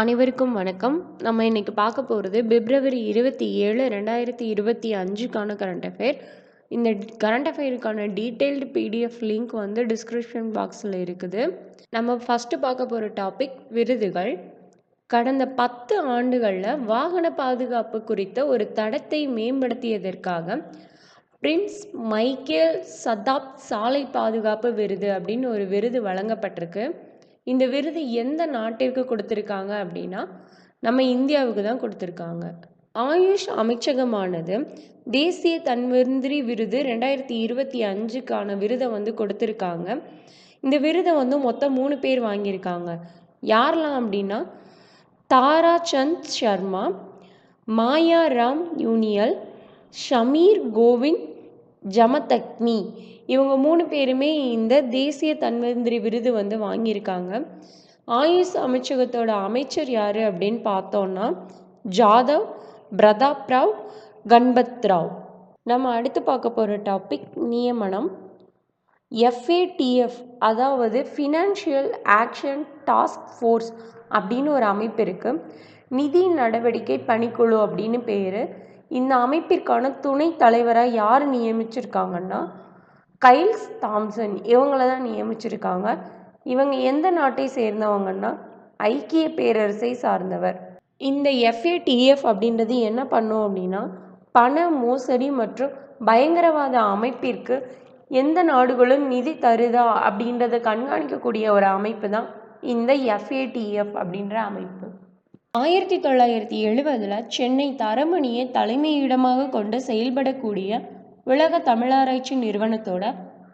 அனைவருக்கும் வணக்கம். நம்ம இன்னைக்கு பார்க்க போகிறது பிப்ரவரி 27, 2025க்கான கரண்ட் அஃபேர். இந்த கரண்ட் அஃபேருக்கான டீட்டெயில்டு பிடிஎஃப் லிங்க் வந்து டிஸ்கிரிப்ஷன் பாக்ஸில் இருக்குது. நம்ம ஃபஸ்ட்டு பார்க்க போகிற டாபிக் விருதுகள். கடந்த 10 ஆண்டுகளில் வாகன பாதுகாப்பு குறித்த ஒரு தடத்தை மேம்படுத்தியதற்காக பிரின்ஸ் மைக்கேல் சதாப் சாலை பாதுகாப்பு விருது அப்படின்னு ஒரு விருது வழங்கப்பட்டிருக்கு. இந்த விருது எந்த நாட்டிற்கு கொடுத்துருக்காங்க அப்படின்னா நம்ம இந்தியாவுக்கு தான் கொடுத்துருக்காங்க. ஆயுஷ் அமைச்சகமானது தேசிய தன்வந்திரி விருது 2025க்கான விருதை வந்து கொடுத்துருக்காங்க. இந்த விருதை வந்து மொத்தம் 3 பேர் வாங்கியிருக்காங்க. யாரெல்லாம் அப்படின்னா தாரா சந்த் சர்மா, மாயா ராம் யூனியல், ஷமீர் கோவிந்த் ஜமதக்னி. இவங்க 3 பேருமே இந்த தேசிய தன்வந்திரி விருது வந்து வாங்கியிருக்காங்க. ஆயுஷ் அமைச்சகத்தோட அமைச்சர் யார் அப்படின்னு பார்த்தோன்னா ஜாதவ் பிரதாப் ராவ் கன்பத் ராவ். நம்ம அடுத்து பார்க்க போகிற டாபிக் நியமனம். FATF அதாவது ஃபினான்ஷியல் ஆக்ஷன் டாஸ்க் ஃபோர்ஸ் அப்படின்னு ஒரு அமைப்பு இருக்குது. நிதி நடவடிக்கை பணிக்குழு அப்படின்னு பேர். இந்த அமைப்பிற்கான துணை தலைவராக யார் நியமிச்சிருக்காங்கன்னா கைல்ஸ் தாம்சன் இவங்கள தான் நியமிச்சிருக்காங்க. இவங்க எந்த நாட்டை சேர்ந்தவங்கன்னா ஐக்கிய பேரரசை சார்ந்தவர். இந்த FATF அப்படின்றது என்ன பண்ணும் அப்படின்னா பண மோசடி மற்றும் பயங்கரவாத அமைப்பிற்கு எந்த நாடுகளும் நிதி தருதா அப்படின்றத கண்காணிக்கக்கூடிய ஒரு அமைப்பு தான் இந்த FATF அப்படின்ற அமைப்பு. 1970 சென்னை தரமணியை தலைமையிடமாக கொண்டு செயல்படக்கூடிய உலக தமிழாராய்ச்சி நிறுவனத்தோட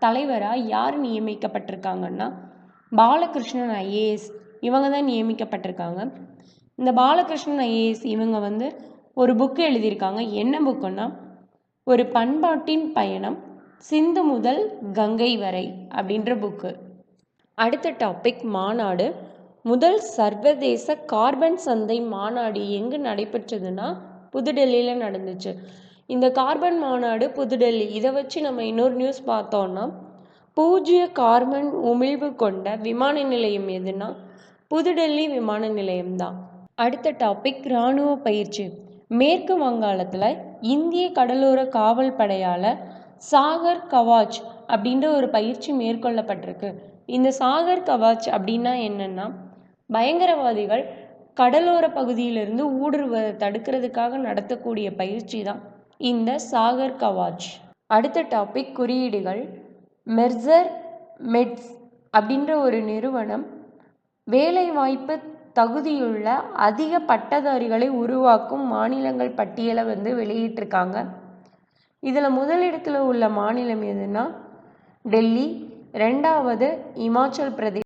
தலைவராக யார் நியமிக்கப்பட்டிருக்காங்கன்னா பாலகிருஷ்ணன் IAS இவங்க தான் நியமிக்கப்பட்டிருக்காங்க. இந்த பாலகிருஷ்ணன் IAS இவங்க வந்து ஒரு புக்கு எழுதியிருக்காங்க. என்ன புக்குன்னா ஒரு பண்பாட்டின் பயணம் சிந்து முதல் கங்கை வரை அப்படின்ற புக்கு. அடுத்த டாபிக் மாநாடு. முதல் சர்வதேச கார்பன் சந்தை மாநாடு எங்கு நடைபெற்றதுன்னா புதுடெல்லியில் நடந்துச்சு. இந்த கார்பன் மாநாடு புதுடெல்லி. இதை வச்சு நம்ம இன்னொரு நியூஸ் பார்த்தோன்னா 0 கார்பன் உமிழ்வு கொண்ட விமான நிலையம் எதுனா புதுடெல்லி விமான நிலையம்தான். அடுத்த டாபிக் இராணுவ பயிற்சி. மேற்கு வங்காளத்தில் இந்திய கடலோர காவல் படையால் சாகர் கவாச் அப்படின்ற ஒரு பயிற்சி மேற்கொள்ளப்பட்டிருக்கு. இந்த சாகர் கவாச் அப்படின்னா என்னன்னா பயங்கரவாதிகள் கடலோர பகுதியிலிருந்து ஊடுருவதை தடுக்கிறதுக்காக நடத்தக்கூடிய பயிற்சி தான் இந்த சாகர் கவாச். அடுத்த டாபிக் குறியீடுகள். மெர்சர் மெட்ஸ் அப்படின்ற ஒரு நிறுவனம் வேலைவாய்ப்பு தகுதியுள்ள அதிக பட்டதாரிகளை உருவாக்கும் மாநிலங்கள் பட்டியலை வந்து வெளியிட்டிருக்காங்க. இதில் முதலிடத்தில் உள்ள மாநிலம் எதுனா டெல்லி, 2வது இமாச்சல் பிரதேஷ்.